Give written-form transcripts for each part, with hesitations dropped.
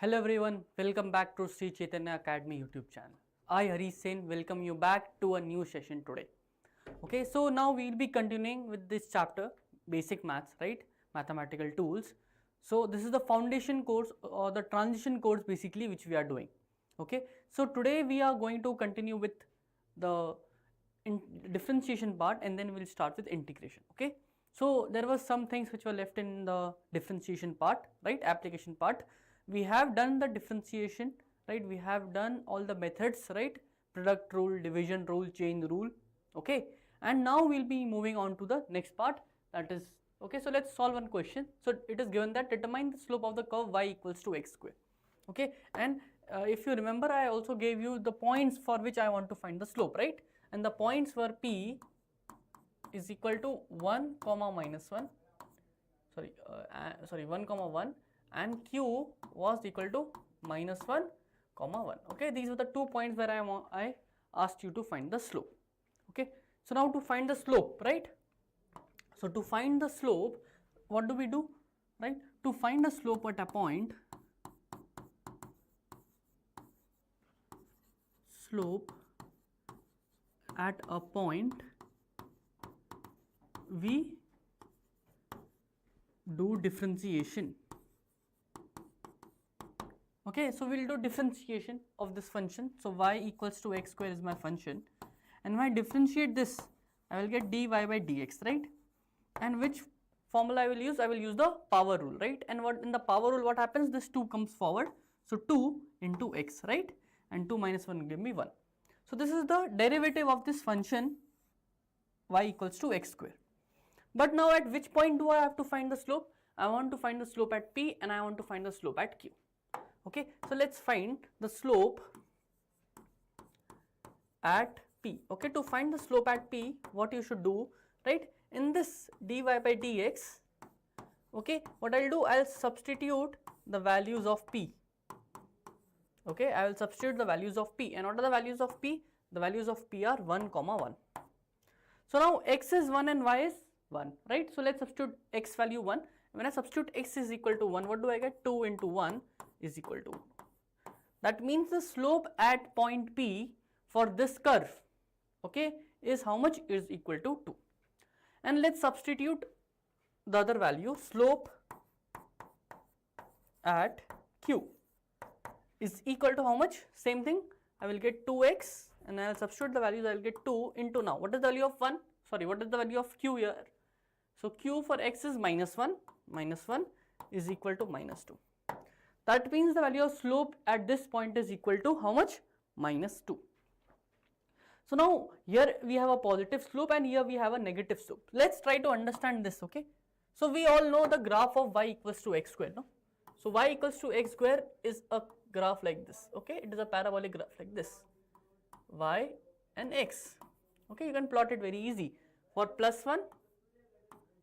Hello everyone, welcome back to Sri Chaitanya Academy YouTube channel. I Harish Sen welcome you back to a new session today. Okay, so now we will be continuing with this chapter, basic maths, right? Mathematical tools. So this is the foundation course or the transition course basically which we are doing. Okay, so today we are going to continue with the differentiation part and then we'll start with integration. Okay, so there were some things which were left in the differentiation part, right? Application part. We have done the differentiation, right? We have done all the methods, right? Product rule, division rule, chain rule. Okay, and now we'll be moving on to the next part, that is, okay, so let's solve one question. So it is given that determine the slope of the curve y equals to x square. Okay, and if you remember, I also gave you the points for which I want to find the slope, right? And the points were p is equal to 1 comma minus 1, sorry 1 comma 1, and q was equal to minus 1 comma 1. Okay, these were the 2 points where I asked you to find the slope. Okay, so now to find the slope, right? So to find the slope, what do we do, right? To find the slope at a point, we do differentiation. Okay, so we'll do differentiation of this function. So y equals to x square is my function, and when I differentiate this, I will get dy by dx, right? And which formula I will use? I will use the power rule, right? And what in the power rule, what happens? This 2 comes forward, so 2 into x, right? And 2 minus 1 will give me 1. So this is the derivative of this function y equals to x square. But now at which point do I have to find the slope? I want to find the slope at p and I want to find the slope at q. Okay, so let's find the slope at p. Okay, to find the slope at p, what you should do, right? In this dy by dx, okay, what I'll do, I'll substitute the values of p. Okay, I will substitute the values of p. And what are the values of p? The values of p are 1 comma 1. So now x is 1 and y is 1, right? So let's substitute x value 1. When I substitute x is equal to 1, what do I get? 2 into 1 is equal to 1. That means the slope at point P for this curve, okay, is how much? Is equal to 2. And let's substitute the other value, slope at Q is equal to how much? Same thing, I will get 2x and I will substitute the values, I will get 2 into, now what is the value of 1? Sorry, what is the value of Q here? So Q for x is minus 1 is equal to minus 2. That means the value of slope at this point is equal to how much? Minus 2. So now here we have a positive slope and here we have a negative slope. Let's try to understand this, okay? So we all know the graph of y equals to x square, no? So y equals to x square is a graph like this, okay? It is a parabolic graph like this, y and x. Okay, you can plot it very easy. For plus 1,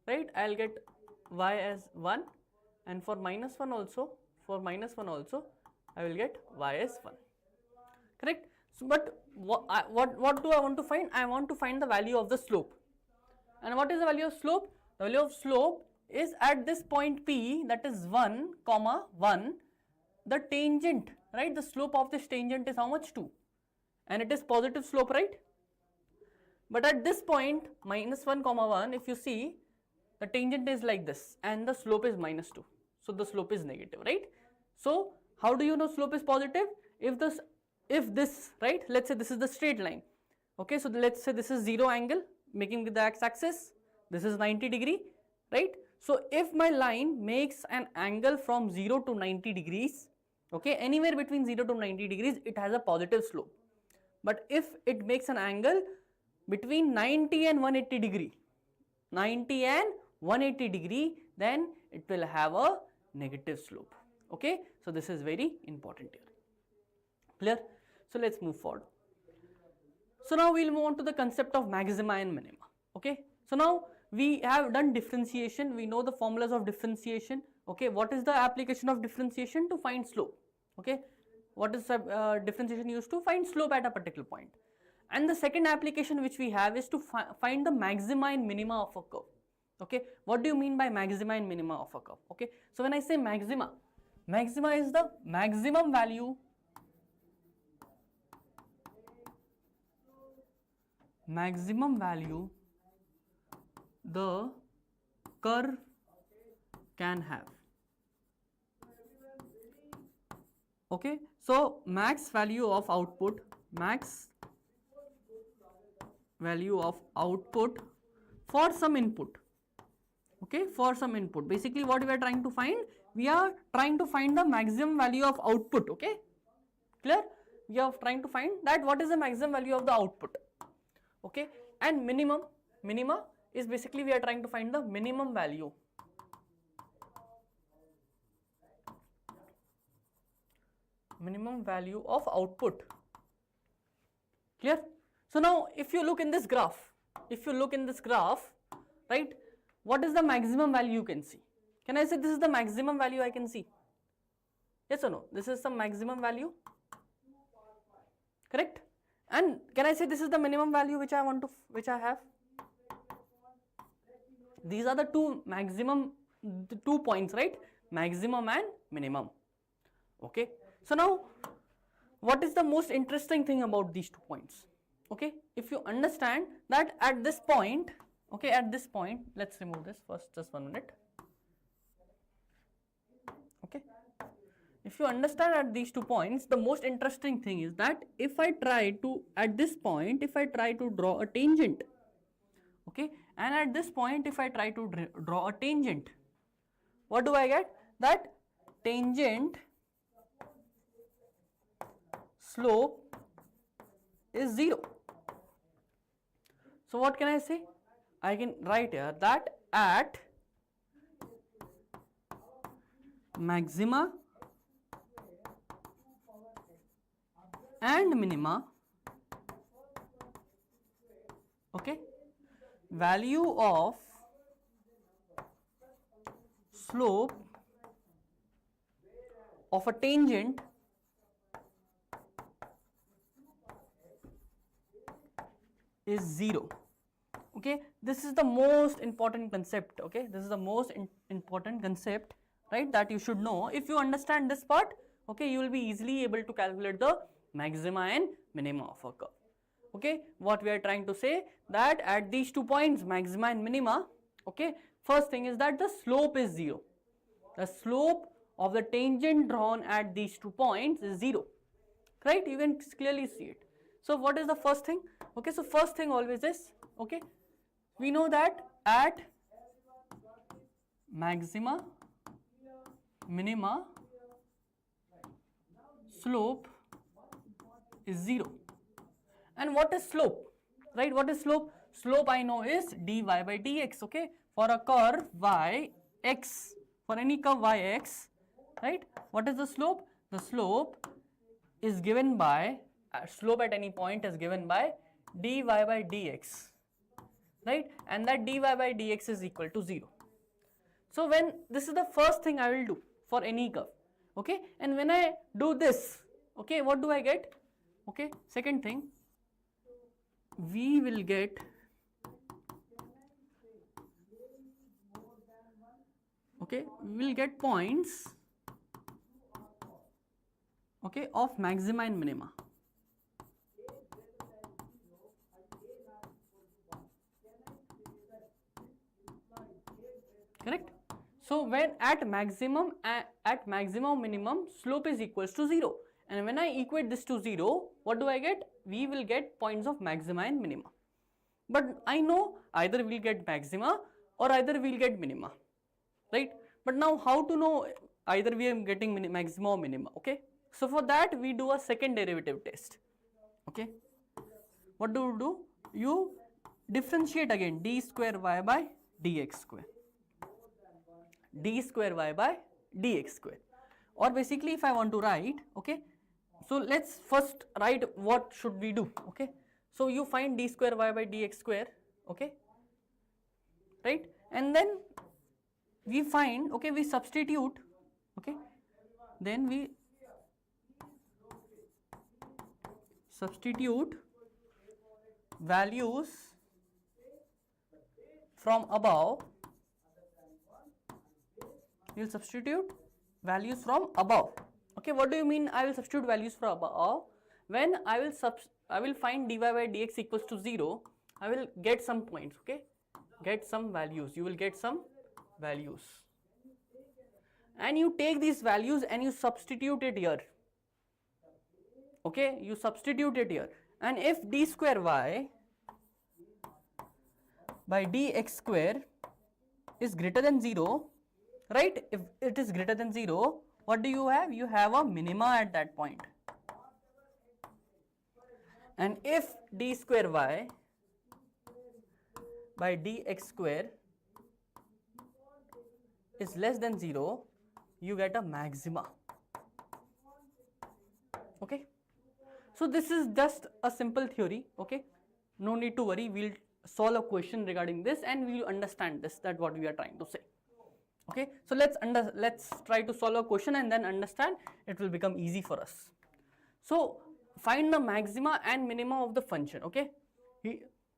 right, I'll get y as 1, and for minus 1 also, I will get y as 1. Correct? So, but what do I want to find? I want to find the value of the slope. And what is the value of slope? The value of slope is at this point P, that is 1 comma 1, the tangent, right? The slope of this tangent is how much? 2. And it is positive slope, right? But at this point, minus 1 comma 1, if you see, the tangent is like this and the slope is minus 2. So the slope is negative, right? So how do you know slope is positive? If this, right, let's say this is the straight line. Okay, so let's say this is 0 angle making with the x-axis, this is 90 degree, right? So if my line makes an angle from 0 to 90 degrees, okay, anywhere between 0 to 90 degrees, it has a positive slope. But if it makes an angle between 90 and 180 degree, then it will have a negative slope. Okay, so this is very important here. Clear? So let's move forward. So now we'll move on to the concept of maxima and minima. Okay, so now we have done differentiation, we know the formulas of differentiation. Okay, what is the application of differentiation? To find slope. Okay, what is differentiation used to? Find slope at a particular point. And the second application which we have is to find the maxima and minima of a curve. Okay, what do you mean by maxima and minima of a curve? Okay, so when I say maxima, Maxima is the maximum value the curve can have. Okay, so max value of output for some input. Okay, for some input. Basically what we are trying to find, we are trying to find the maximum value of output. Okay, clear? We are trying to find that what is the maximum value of the output. Okay, and minima is basically we are trying to find the minimum value of output. Clear? So now if you look in this graph, right, what is the maximum value you can see? Can I say this is the maximum value I can see? Yes or no? This is some maximum value, correct? And can I say this is the minimum value which I have? These are the two points, right? Maximum and minimum. Okay, so now what is the most interesting thing about these 2 points? Okay, if you understand that at this point, let's remove this first, just 1 minute. Okay, if you understand at these 2 points, the most interesting thing is that if I try to, at this point, if I try to draw a tangent, okay, and at this point if I try to draw a tangent, what do I get? That tangent slope is 0. So what can I say? I can write here that at maxima and minima, okay, value of slope of a tangent is 0. Okay, this is the most important concept. Okay, this is the most important concept, right, that you should know. If you understand this part, okay, you will be easily able to calculate the maxima and minima of a curve. Okay, what we are trying to say, that at these 2 points, maxima and minima, okay, first thing is that the slope is 0. The slope of the tangent drawn at these 2 points is 0, right? You can clearly see it. So what is the first thing? Okay, so first thing always is, okay, we know that at maxima, minima, slope is 0. And what is slope? Right, what is slope? Slope I know is dy by dx, okay, for a curve yx, for any curve yx, right? What is the slope? The slope is given by, slope at any point is given by dy by dx, right? And that dy by dx is equal to 0. So when, this is the first thing I will do for any curve, okay, and when I do this, okay, what do I get? Okay, second thing, we will get points, okay, of maxima and minima. Correct? So when at maximum minimum, slope is equals to 0, and when I equate this to 0, what do I get? We will get points of maxima and minima. But I know either we will get maxima or either we will get minima, right? But now how to know either we are getting maxima or minima? Okay, so for that we do a second derivative test. Okay, what do? You differentiate again d square y by dx square, d square y by dx square. Or basically if I want to write, okay, so let's first write what should we do. Okay, so you find d square y by dx square, okay, right, and then we find, okay, we substitute, okay, then we substitute values from above, we will substitute values from above. Okay, what do you mean I will substitute values from above? When I will find dy by dx equals to 0, I will get some points, okay, get some values, you will get some values, and you take these values and you substitute it here. Okay, you substitute it here, and if d square y by dx square is greater than 0, right? If it is greater than 0, what do you have? You have a minima at that point. And if d square y by dx square is less than 0, you get a maxima. Okay, so this is just a simple theory. Okay, no need to worry, we'll solve a question regarding this and we'll understand this, that what we are trying to say. Okay, so let's try to solve a question and then understand, it will become easy for us. So find the maxima and minima of the function. Okay,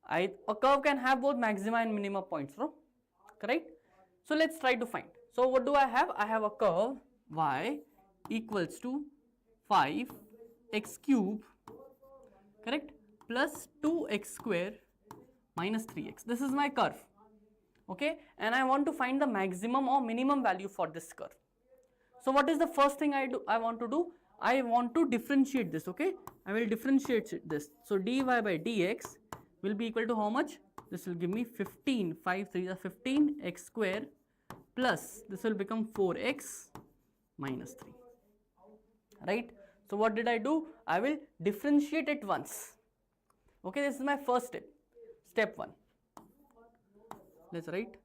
a curve can have both maxima and minima points, no? Correct? So let's try to find. So what do I have? I have a curve y equals to 5x cube, correct, plus 2x square minus 3x. This is my curve. Okay, and I want to find the maximum or minimum value for this curve. So what is the first thing I want to do? I want to differentiate this. Okay, I will differentiate this. So dy by dx will be equal to how much? This will give me 15, 5 3 is 15 x square plus this will become 4x minus 3, right? So what did I do? I will differentiate it once. Okay, this is my first step, step 1. Let's write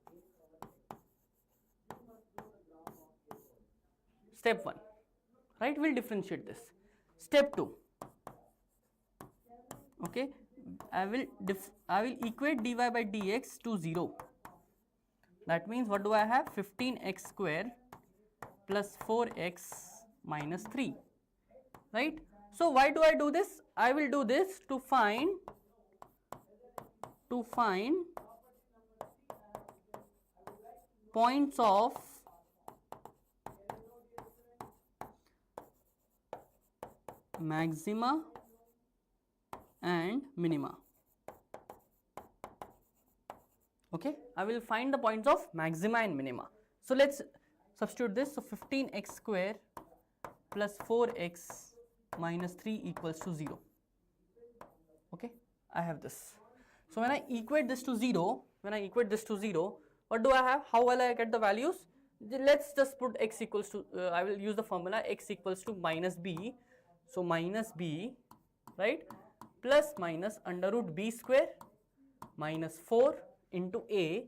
step 1, right? We'll differentiate this. Step 2, okay, I will equate dy by dx to 0. That means what do I have? 15x square plus 4x minus 3, right? So why do I do this? I will do this to find points of maxima and minima. Okay, I will find the points of maxima and minima. So let's substitute this. So 15x square plus 4x minus 3 equals to 0. Okay, I have this. So when I equate this to 0, what do I have? How will I get the values? Let's just put x equals to, I will use the formula x equals to minus b. So minus b, right, plus minus under root b square minus 4 into a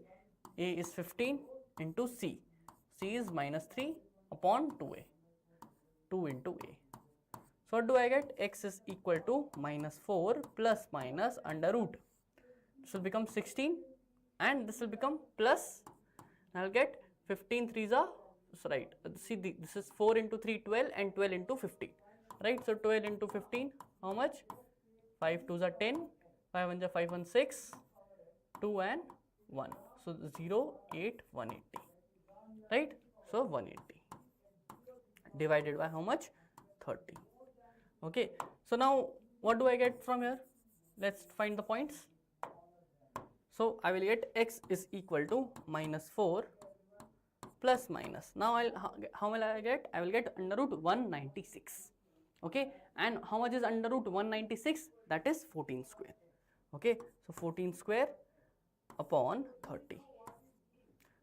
is 15 into c is minus 3 upon 2a, 2 into a. So what do I get? X is equal to minus 4 plus minus under root. This will become 16 and this will become plus, I will get 15 3s are, so right, see this is 4 into 3 12 and 12 into 15, right? So 12 into 15, how much? 5 2s are 10, 5 1s are 5 1 6, 2 and 1. So 0 8 180, right? So 180 divided by how much? 30. Okay, so now what do I get from here? Let's find the points. So I will get x is equal to minus 4 plus minus. Now how will I get? I will get under root 196. Okay, and how much is under root 196? That is 14 square. Okay, so 14 square upon 30.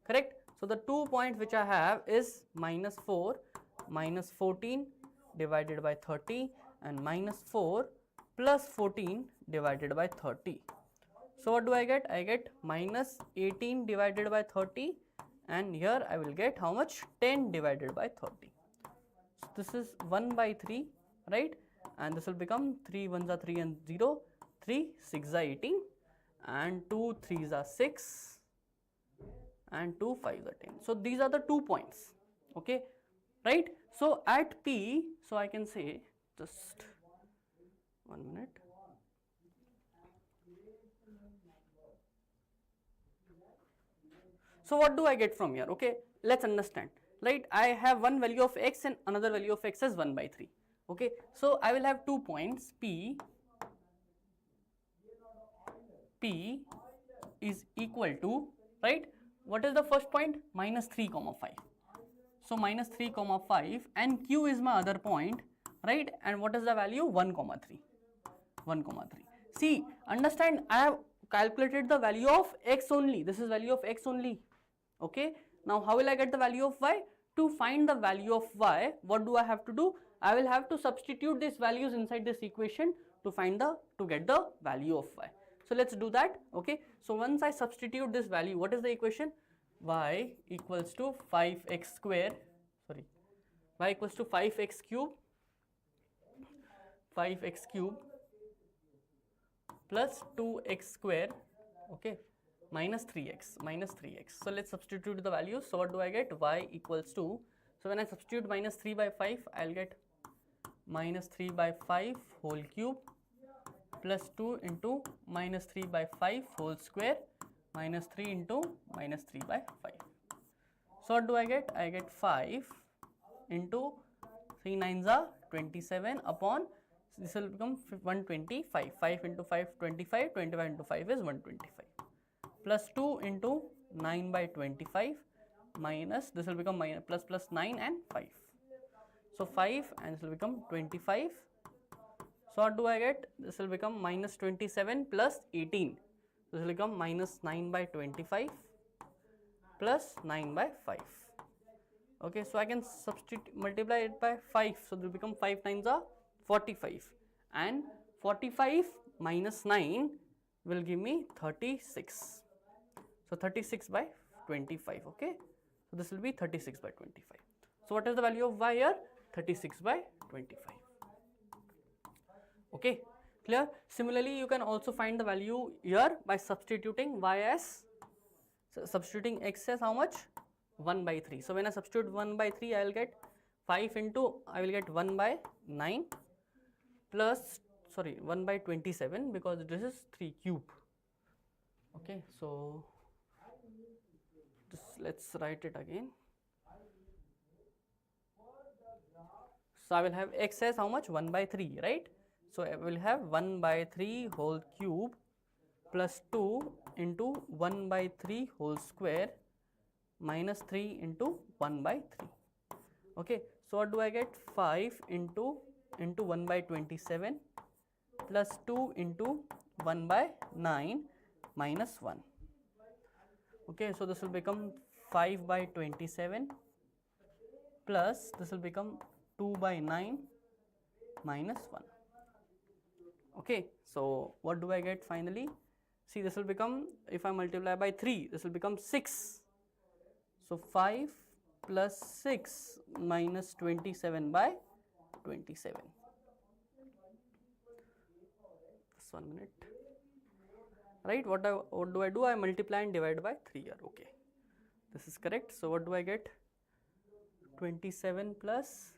Correct? So the 2 points which I have is minus 4, minus 14 divided by 30 and minus 4 plus 14 divided by 30. So what do I get? I get minus 18 divided by 30 and here I will get how much? 10 divided by 30. So this is 1 by 3, right? And this will become 3 1s are 3 and 0, 3 6 are 18 and 2 3s are 6 and 2 5s are 10. So these are the 2 points. Okay, right? So at P, so I can say, just 1 minute. So what do I get from here? Okay, let's understand. right? I have one value of x and another value of x as 1 by 3. Okay, so I will have 2 points P is equal to, right, what is the first point? Minus 3 comma 5. So minus 3 comma 5, and Q is my other point, right, and what is the value? 1 comma 3. 1 comma 3. See, understand, I have calculated the value of x only. This is value of x only. Okay, now how will I get the value of y? To find the value of y, what do I have to do? I will have to substitute these values inside this equation to get the value of y. So let's do that. Okay, so once I substitute this value, what is the equation? Y equals to 5x square, sorry, y equals to 5x cube plus 2x square, okay, minus 3x. So let's substitute the values. So what do I get? Y equals to, so when I substitute minus 3 by 5, I'll get minus 3 by 5 whole cube plus 2 into minus 3 by 5 whole square minus 3 into minus 3 by 5. So what do I get? I get 5 into 3 9s are 27 upon, this will become 125. 5 into 5 25, 25 into 5 is 125, plus 2 into 9 by 25 minus, this will become minus plus 9 and 5. So 5 and this will become 25. So what do I get? This will become minus 27 plus 18. This will become minus 9 by 25 plus 9 by 5. Okay, so I can multiply it by 5. So this will become 5 9s are 45, and 45 minus 9 will give me 36. So 36 by 25. Okay, so this will be 36 by 25. So what is the value of y here? 36 by 25. Okay, clear? Similarly, you can also find the value here by substituting y as, substituting x as how much? 1 by 3. So when I substitute 1 by 3, I will get 5 into, I will get 1 by 9 plus, sorry, 1 by 27, because this is 3 cube. Okay, so let's write it again. So I will have x as how much? 1 by 3, right? So I will have 1 by 3 whole cube plus 2 into 1 by 3 whole square minus 3 into 1 by 3. Okay, so what do I get? 5 into 1 by 27 plus 2 into 1 by 9 minus 1. Okay, so this will become 5 by 27 plus this will become 2 by 9 minus 1. Okay, so what do I get finally? See, this will become, if I multiply by 3, this will become 6. So 5 plus 6 minus 27 by 27. Just 1 minute. Right, what do I do? I multiply and divide by 3 here. Okay, this is correct. So what do I get? 27 plus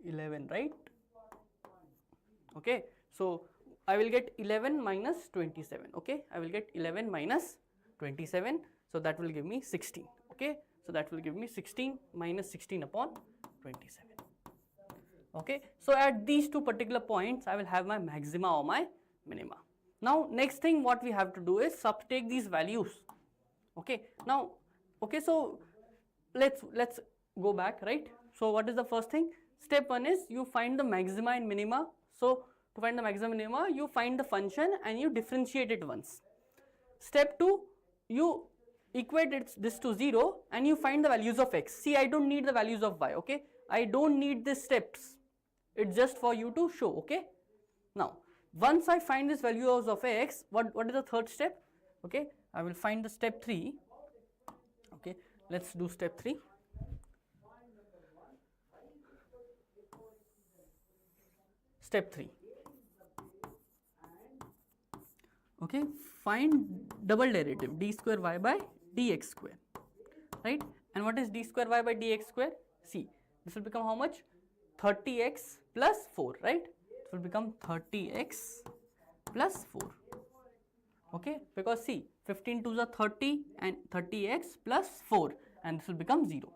11, right? Okay, so I will get 11 minus 27. Okay, I will get 11 minus 27. So that will give me 16. Okay, so that will give me 16 minus 16 upon 27. Okay, so at these two particular points, I will have my maxima or my minima. Now, next thing what we have to do is subtract these values. Okay, now, okay, so let's go back, right? So what is the first thing? Step 1 is you find the maxima and minima. So to find the maxima and minima, you find the function and you differentiate it once. Step 2, you equate this to 0 and you find the values of x. See, I don't need the values of y, okay? I don't need these steps. It's just for you to show, okay? Now, once I find these values of x, what is the third step? Okay, I will find the step 3. Okay, let's do step 3. Step 3. Okay, find double derivative d square y by dx square, right? And what is d square y by dx square? See, this will become how much? 30x plus 4, right? It will become 30x plus 4. Okay, because see, 15 2s are 30 and 30x plus 4, and this will become 0.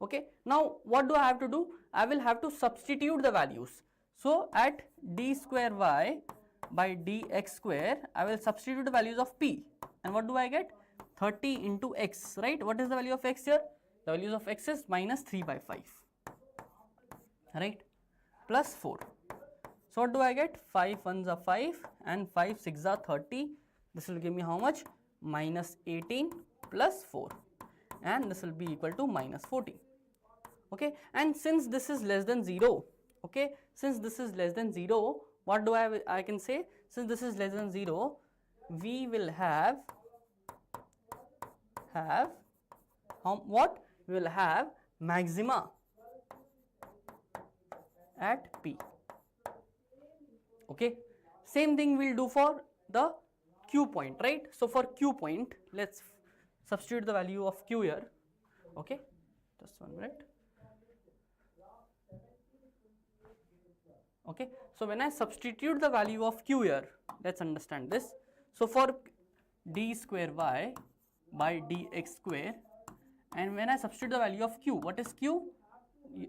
Okay, now what do I have to do? I will have to substitute the values. So at d square y by dx square, I will substitute the values of p, and what do I get? 30 into x, right? What is the value of x here? The values of x is minus 3 by 5, right, plus 4. So what do I get? 5 ones are 5 and 5 6 are 30. This will give me how much? Minus 18 plus 4, and this will be equal to minus 14. Okay, and since this is less than 0, okay, since this is less than 0, what do I can say? Since this is less than 0, we will have what? We will have maxima at P. Okay, same thing we'll do for the Q point, right? So for Q point, let's substitute the value of Q here. Okay, just 1 minute. Okay, so when I substitute the value of Q here, let's understand this. So for d square y by dx square, and when I substitute the value of Q, what is Q?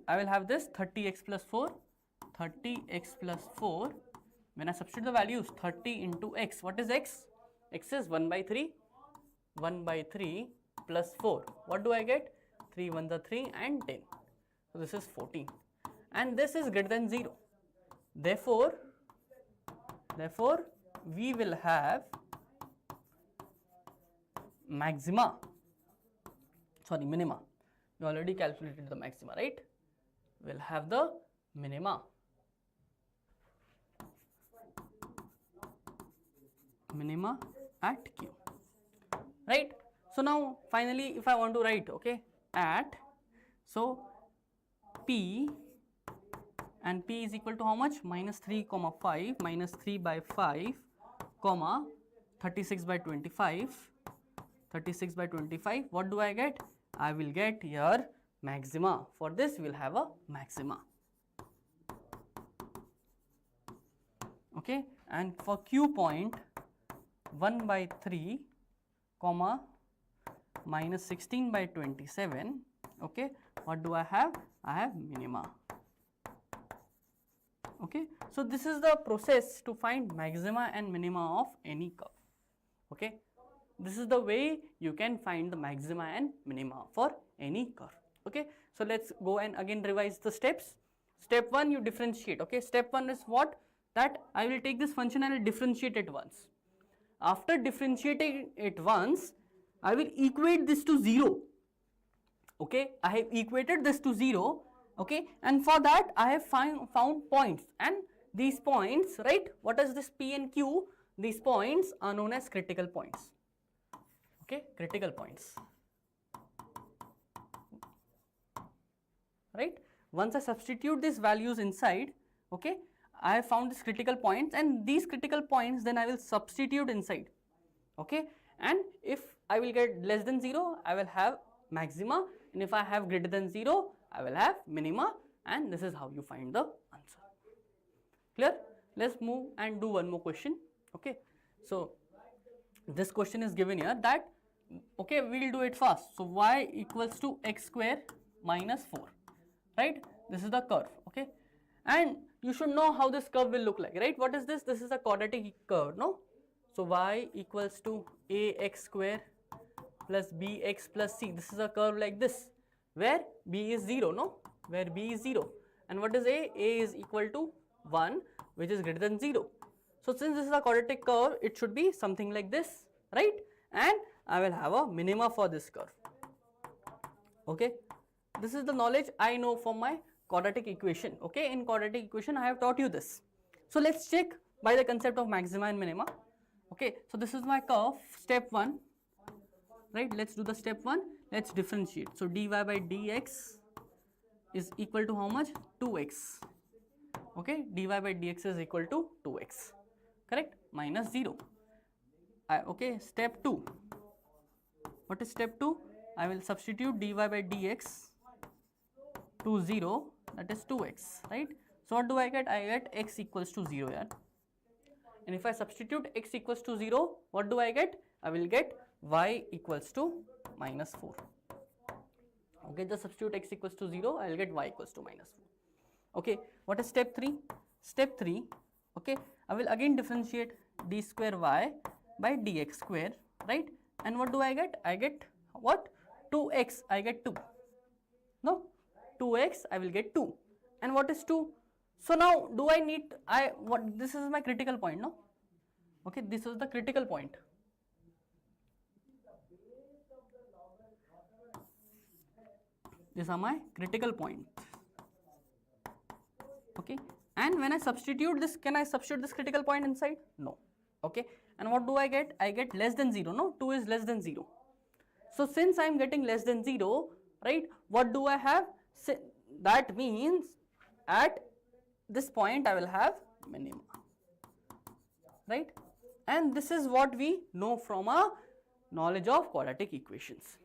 I will have this 30x plus 4, 30x plus 4. When I substitute the values, 30 into x, what is x? X is 1 by 3, 1 by 3 plus 4. What do I get? 3 1s are 3 and 10. So this is 14, and this is greater than 0. Therefore, we will have minima. We already calculated the maxima, right? We'll have the minima. Minima at Q, right? So now finally if I want to write, okay, at, so P, and P is equal to how much? Minus 3 comma 5, minus 3 by 5 comma 36 by 25, 36 by 25. What do I get? I will get here maxima. For this we will have a maxima. Okay, and for Q point, 1 by 3 comma minus 16 by 27. Okay, what do I have? I have minima. Okay, so this is the process to find maxima and minima of any curve. Okay, this is the way you can find the maxima and minima for any curve. Okay, so let's go and again revise the steps. Step 1, you differentiate. Okay, step 1 is what? That I will take this function and I will differentiate it once. After differentiating it once, I will equate this to 0. Okay, I have equated this to 0. Okay, and for that I have found points, and these points, right, what is this P and Q? These points are known as critical points. Okay, critical points, right? Once I substitute these values inside, okay, I have found these critical points, and these critical points then I will substitute inside. Okay, and if I will get less than 0, I will have maxima, and if I have greater than 0, I will have minima, and this is how you find the answer. Clear? Let's move and do one more question. Okay, so this question is given here that, okay, we will do it fast. So y equals to x square minus 4, right? This is the curve. Okay, and you should know how this curve will look like, right? What is this? This is a quadratic curve, no? So y equals to ax square plus bx plus c. This is a curve like this, where b is 0, no? Where b is 0. And what is a? A is equal to 1, which is greater than 0. So since this is a quadratic curve, it should be something like this, right? And I will have a minima for this curve. Okay, this is the knowledge I know from my quadratic equation. Okay, in quadratic equation I have taught you this. So let's check by the concept of maxima and minima. Okay, so this is my curve, step 1, right? Let's do the step 1. Let's differentiate. So dy by dx is equal to how much? 2x. Okay, dy by dx is equal to 2x, correct? Minus 0. Okay, step 2. What is step 2? I will substitute dy by dx to 0, that is 2x, right? So what do I get? I get x equals to 0 here. And if I substitute x equals to 0, what do I get? I will get y equals to minus 4. Okay, just substitute x equals to 0, I will get y equals to minus 4. Okay, what is step 3? Step 3, okay, I will again differentiate d square y by dx square, right? And what do I get? I get what? 2x, I get 2. No, 2x, I will get 2. And what is 2? So now, do I need, this is my critical point, no? Okay, this is the critical point. These are my critical points. Okay, and when I substitute this, can I substitute this critical point inside? No. Okay, and what do I get? I get less than 0, no? 2 is less than 0. So since I am getting less than 0, right, what do I have? That means at this point I will have minimum, right? And this is what we know from our knowledge of quadratic equations,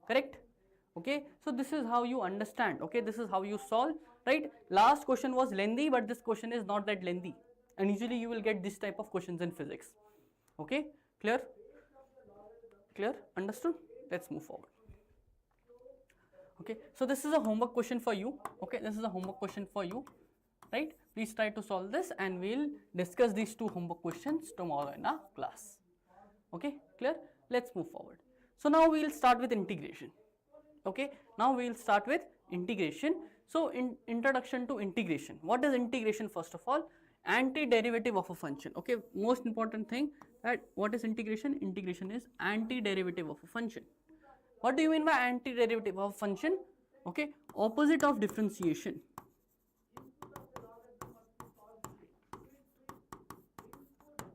correct? Okay, so this is how you understand, okay, this is how you solve, right? Last question was lengthy, but this question is not that lengthy, and usually you will get this type of questions in physics. Okay, clear? Clear? Understood? Let's move forward. Okay, so this is a homework question for you. Okay, this is a homework question for you, right? Please try to solve this, and we'll discuss these 2 homework questions tomorrow in our class. Okay, clear? Let's move forward. So now we will start with integration. Okay, now we will start with integration. So in introduction to integration, what is integration? First of all, antiderivative of a function. Okay, most important thing, that what is integration? Integration is antiderivative of a function. What do you mean by antiderivative of a function? Okay, opposite of differentiation.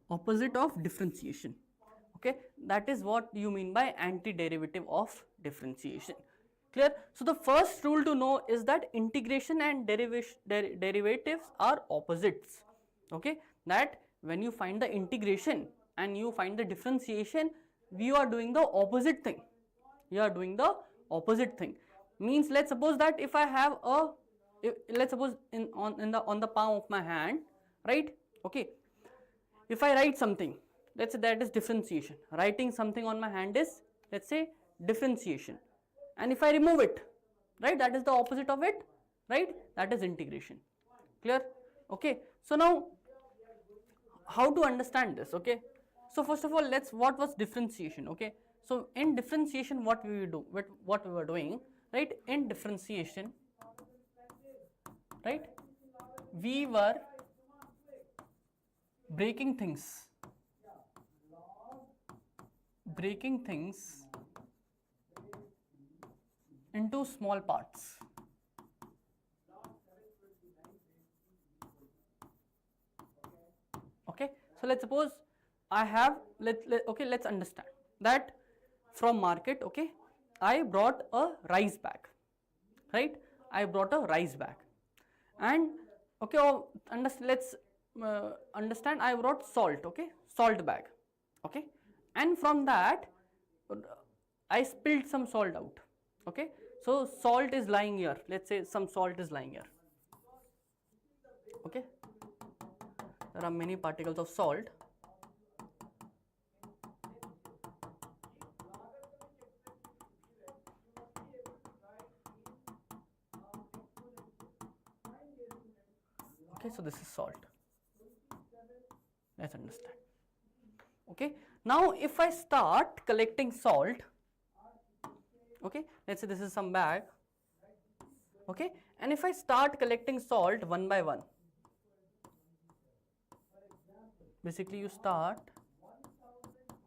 Opposite of differentiation. Okay, that is what you mean by antiderivative of differentiation. Clear? So the first rule to know is that integration and derivatives are opposites. Okay, that when you find the integration and you find the differentiation, we are doing the opposite thing. You are doing the opposite thing. Means, let's suppose that if I have a, let's suppose on the palm of my hand, right? Okay, if I write something, let's say that is differentiation. Writing something on my hand is, let's say, differentiation. And if I remove it, right, that is the opposite of it, right? That is integration. Clear? Okay. So now, how to understand this? Okay. So first of all, what was differentiation? Okay. So in differentiation, what we do, what we were doing, right? In differentiation, right? We were breaking things into small parts. Okay, so let's suppose I have, let's understand that from market, okay, I brought a rice bag, right? I brought a rice bag, and okay, let's understand I brought salt, okay, salt bag, okay, and from that I spilled some salt out. Okay, so salt is lying here, let's say some salt is lying here. Okay, there are many particles of salt. Okay, so this is salt. Let's understand. Okay, now if I start collecting salt, okay, let's say this is some bag, okay, and if I start collecting salt one by one, basically you start,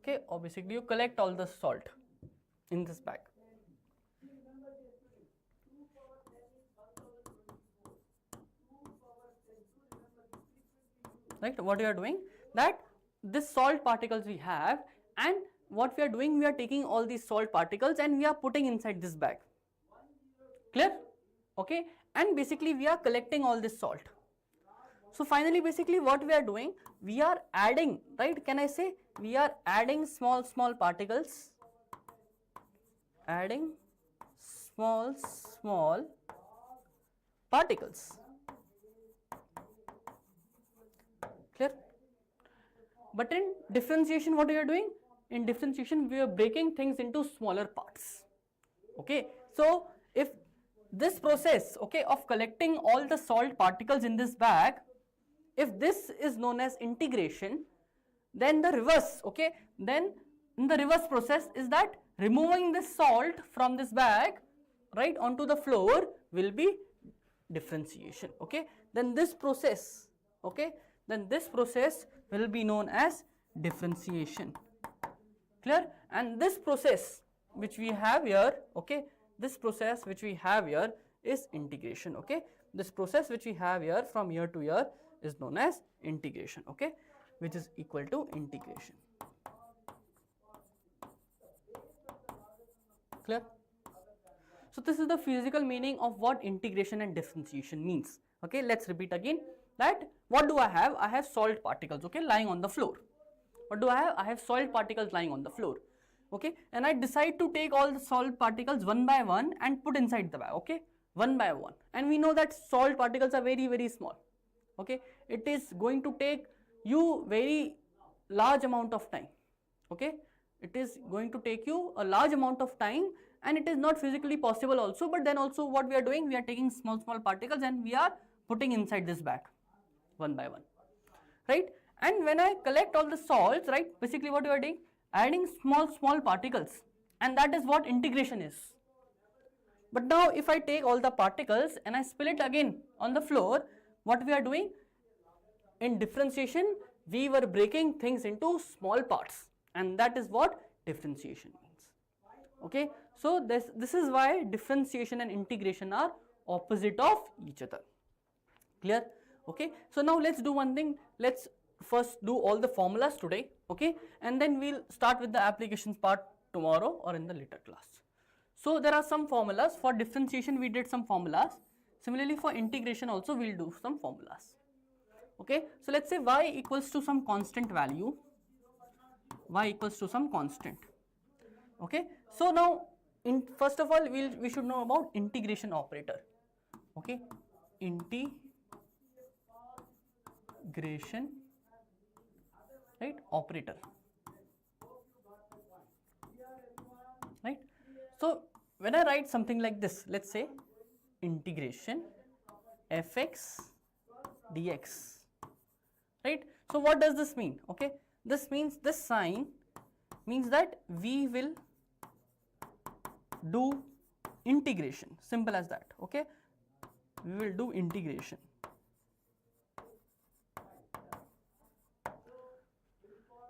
okay, or basically you collect all the salt in this bag. Right, what you are doing, that this salt particles we have, and what we are doing, we are taking all these salt particles and we are putting inside this bag. Clear? Okay, and basically we are collecting all this salt. So finally, basically what we are doing, we are adding, right? Can I say we are adding small particles, adding small particles. Clear? But in differentiation, what we are doing? In differentiation, we are breaking things into smaller parts. Okay, so if this process, okay, of collecting all the salt particles in this bag, if this is known as integration, then the reverse, okay, then in the reverse process is that removing this salt from this bag, right, onto the floor will be differentiation, okay. Then this process, okay, then this process will be known as differentiation. Clear? And this process which we have here, okay, this process which we have here is integration, okay. This process which we have here from here to here is known as integration, okay, which is equal to integration. Clear? So this is the physical meaning of what integration and differentiation means, okay. Let's repeat again that what do I have? I have salt particles, okay, lying on the floor. What do I have? I have salt particles lying on the floor, okay, and I decide to take all the salt particles one by one and put inside the bag, okay, one by one. And we know that salt particles are very, very small, okay. It is going to take you very large amount of time, okay. It is going to take you a large amount of time, and it is not physically possible also, but then also what we are doing, we are taking small particles and we are putting inside this bag one by one, right. And when I collect all the salts, right, basically what you are doing, adding small particles, and that is what integration is. But now if I take all the particles and I spill it again on the floor, what we are doing, in differentiation we were breaking things into small parts, and that is what differentiation means, okay. So this is why differentiation and integration are opposite of each other. Clear? Okay. So now let's do one thing, let's first do all the formulas today, okay, and then we'll start with the applications part tomorrow or in the later class. So there are some formulas. For differentiation we did some formulas, similarly for integration also we'll do some formulas, okay. So let's say y equals to some constant value, y equals to some constant, okay. So now first of all we should know about integration operator, okay, integration, right, operator, right. So when I write something like this, let's say integration fx dx, right. So what does this mean? Okay, this means, this sign means that we will do integration, simple as that, okay. We will do integration.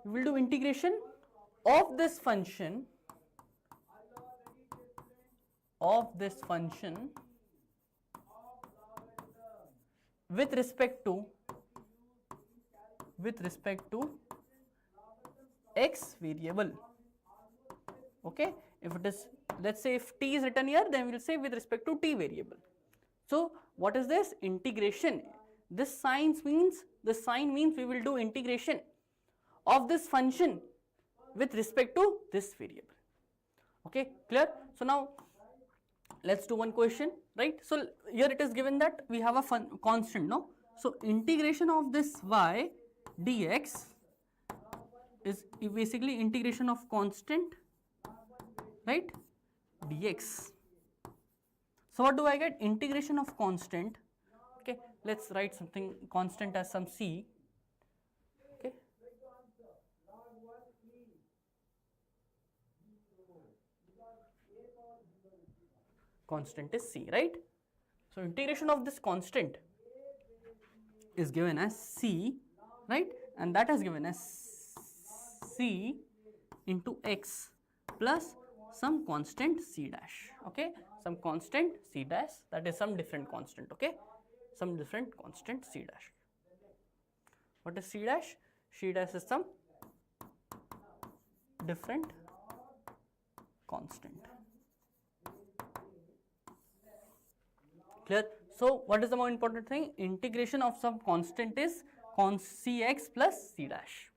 We will do integration of this function, with respect to x variable, okay. If it is, let's say if t is written here, then we will say with respect to t variable. So what is this? Integration. This sign means we will do integration of this function with respect to this variable, okay. Clear? So now let's do one question, right. So here it is given that we have a constant, no. So integration of this y dx is basically integration of constant, right, dx. So what do I get? Integration of constant, okay. Let's write something constant as some c, okay. Constant is c, right. So integration of this constant is given as c, right, and that is given as c into x plus some constant c dash, okay, some constant c dash, that is some different constant, okay, some different constant c dash. What is c dash? C dash is some different constant. Clear? So what is the more important thing? Integration of some constant is cx plus c dash,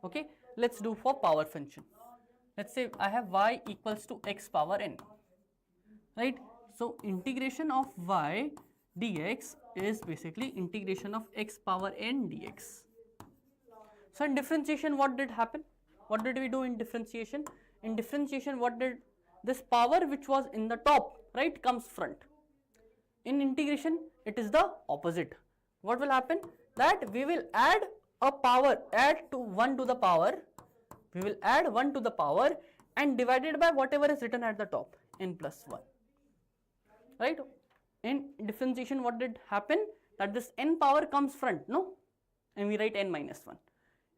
okay. Let's do for power function. Let's say I have y equals to x power n, right. So integration of y dx is basically integration of x power n dx. So in differentiation, what did happen? What did we do in differentiation? In differentiation, what did this power which was in the top right, comes front. In integration, it is the opposite. What will happen? That we will add a power, add to 1 to the power, we will add 1 to the power and divided by whatever is written at the top, n plus 1, right? In differentiation, what did happen? That this n power comes front, no? And we write n minus 1.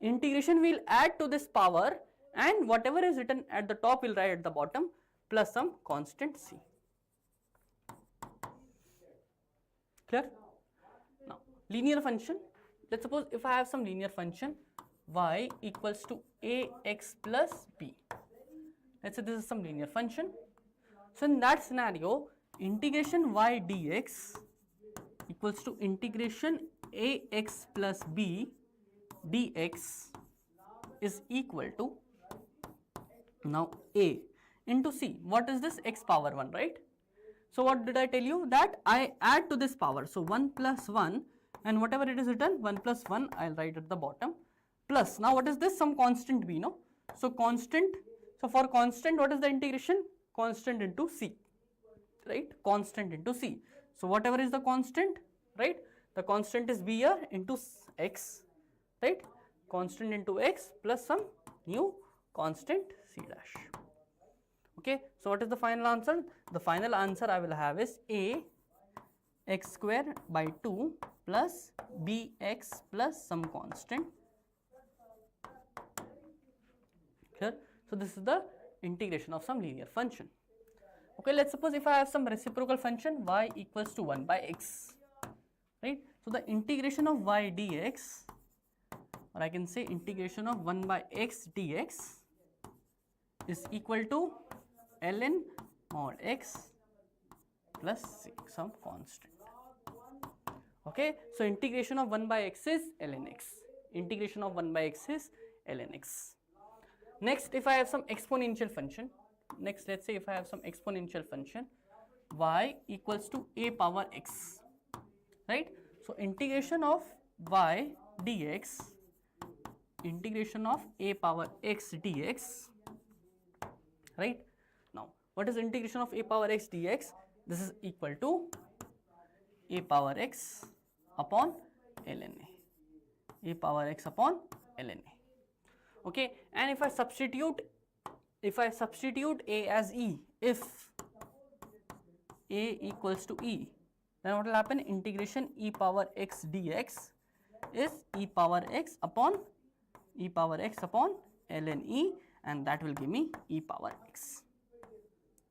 Integration, we will add to this power and whatever is written at the top, we will write at the bottom plus some constant c. Clear? Now, linear function. Let's suppose if I have some linear function y equals to ax plus b. Let's say this is some linear function. So in that scenario, integration y dx equals to integration ax plus b dx is equal to, now a into c. What is this? X power 1, right? So what did I tell you? That I add to this power. So 1 plus 1 and whatever it is written, 1 plus 1 I will write at the bottom plus, now what is this? Some constant b, no? So constant, so for constant what is the integration? Constant into c, right? Constant into c. So whatever is the constant, right? The constant is b here into x, right? Constant into x plus some new constant c dash. Okay, so what is the final answer? The final answer I will have is a x square by 2 plus bx plus some constant. Clear? So this is the integration of some linear function. Okay, let's suppose if I have some reciprocal function y equals to 1 by x, right? So the integration of y dx, or I can say integration of 1 by x dx is equal to ln mod x plus c, some constant. Okay, so integration of 1 by x is ln x. Integration of 1 by x is ln x. Next, if I have some exponential function, next let's say if I have some exponential function y equals to a power x, right? So integration of y dx, integration of a power x dx, right? Now, what is integration of a power x dx? This is equal to a power x upon ln a, a power x upon ln a. Okay, and if I substitute a as e, if a equals to e, then what will happen? Integration e power x dx is e power x upon ln e, and that will give me e power x.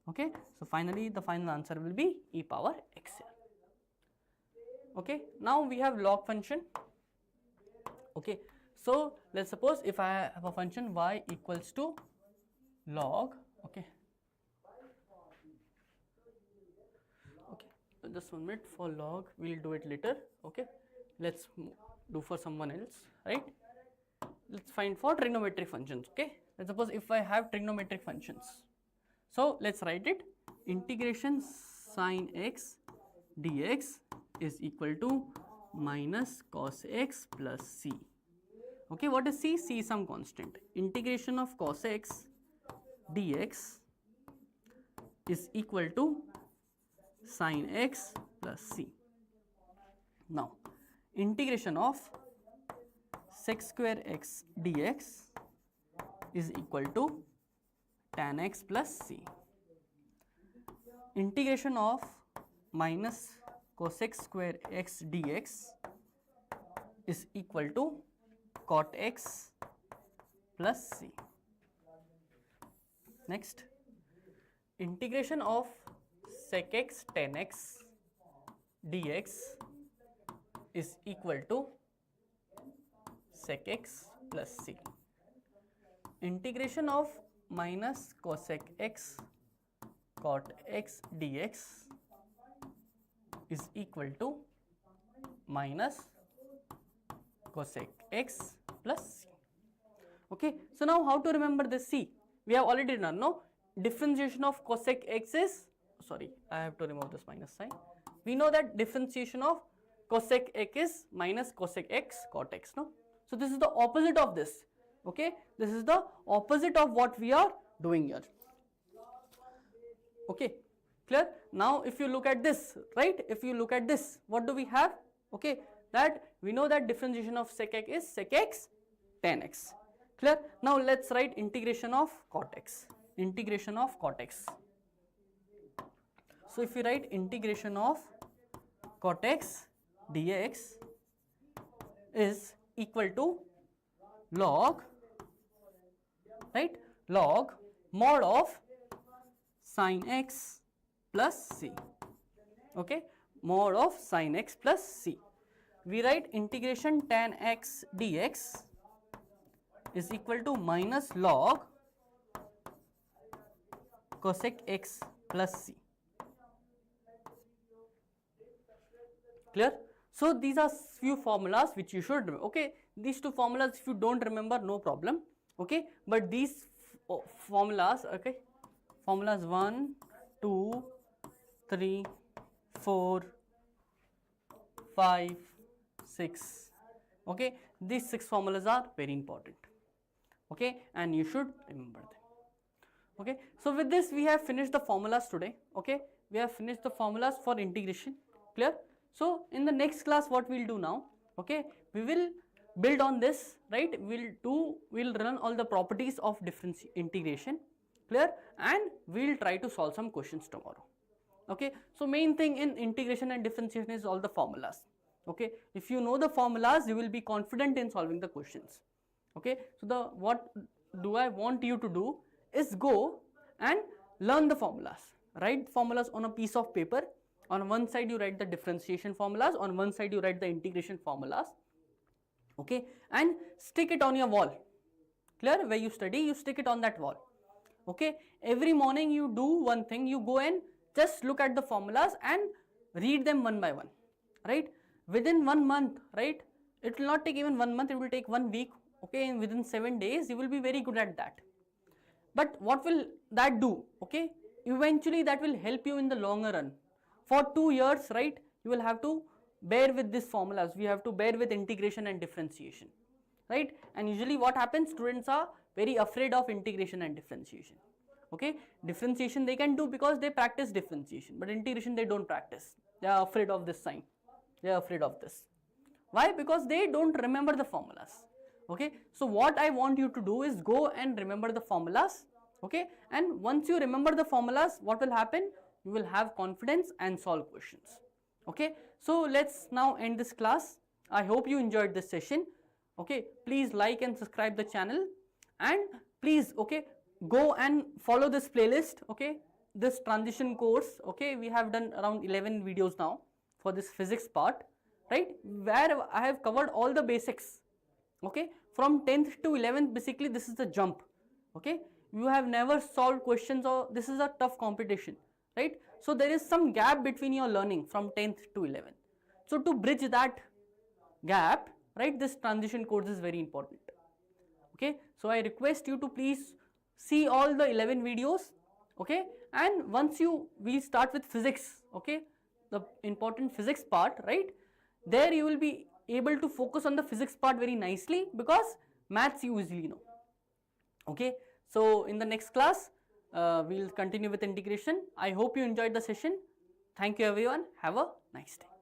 Okay, so finally the final answer will be e power x here. Okay, now we have log function. Okay, so let's suppose if I have a function y equals to log, okay, just 1 minute, for log we'll do it later. Okay, let's do for someone else, right? Let's find for trigonometric functions. Okay, let's suppose if I have trigonometric functions, so let's write it. Integration sin x dx is equal to minus cos x plus c. Okay, what is c? C is some constant. Integration of cos x dx is equal to sin x plus c. Now, integration of sec square x dx is equal to tan x plus c. Integration of minus cosec square x dx is equal to cot x plus c. Next, integration of sec x tan x dx is equal to sec x plus c. Integration of minus cosec x cot x dx is equal to minus cosec x plus c. Okay, so now how to remember this c? We have already done, no? Differentiation of cosec x is, sorry, I have to remove this minus sign. We know that differentiation of cosec x is minus cosec x cot x, no? So this is the opposite of this. Okay, this is the opposite of what we are doing here. Okay, Clear? Now if you look at this, right, if you look at this, what do we have? Okay, that we know that differentiation of sec x is sec x tan x. Clear? Now let's write integration of cot x. Integration of cot x. So if you write integration of cot x dx is equal to log, right, log mod of sin x plus c. Okay, mod of sin x plus c. We write integration tan x dx is equal to minus log cosec x plus c. Clear? So these are few formulas which you should remember. Okay, these two formulas if you don't remember, no problem. Okay, but these formulas, okay, formulas 1, 2, 3, 4, 5, 6. Okay, these 6 formulas are very important. Okay, and you should remember them. Okay, so with this we have finished the formulas today. Okay, we have finished the formulas for integration. Clear? So in the next class what we'll do now, okay, we will build on this, right, we'll run all the properties of integration. Clear? And we'll try to solve some questions tomorrow. Okay, so main thing in integration and differentiation is all the formulas. Okay, if you know the formulas you will be confident in solving the questions. Okay, so what do I want you to do is go and learn the formulas. Write formulas on a piece of paper. On one side you write the differentiation formulas, on one side you write the integration formulas. Okay, and stick it on your wall. Clear? Where you study, you stick it on that wall. Okay, every morning you do one thing, you go and just look at the formulas and read them one by one, right? Within 1 month, right, it will not take even 1 month, it will take 1 week. Okay, and within 7 days you will be very good at that. But what will that do? Okay, eventually that will help you in the longer run. For 2 years, right, you will have to bear with these formulas. We have to bear with integration and differentiation, right? And usually what happens, students are very afraid of integration and differentiation. Okay, differentiation they can do because they practice differentiation, but integration they don't practice. They are afraid of this sign. They are afraid of this. Why? Because they don't remember the formulas. Okay, so what I want you to do is go and remember the formulas. Okay, and once you remember the formulas, what will happen? You will have confidence and solve questions. Okay, so let's now end this class. I hope you enjoyed this session. Okay, please like and subscribe the channel, and please, okay, go and follow this playlist. Okay, this transition course. Okay, we have done around 11 videos now for this physics part, right, where I have covered all the basics. Okay, from 10th to 11th, basically this is the jump. Okay, you have never solved questions, or this is a tough competition, right? So there is some gap between your learning from 10th to 11th. So to bridge that gap, right, this transition course is very important. Okay, so I request you to please see all the 11 videos. Okay, and once we start with physics. Okay, the important physics part, right, there you will be able to focus on the physics part very nicely, because maths you easily know. Okay, so in the next class we'll continue with integration. I hope you enjoyed the session. Thank you everyone. Have a nice day.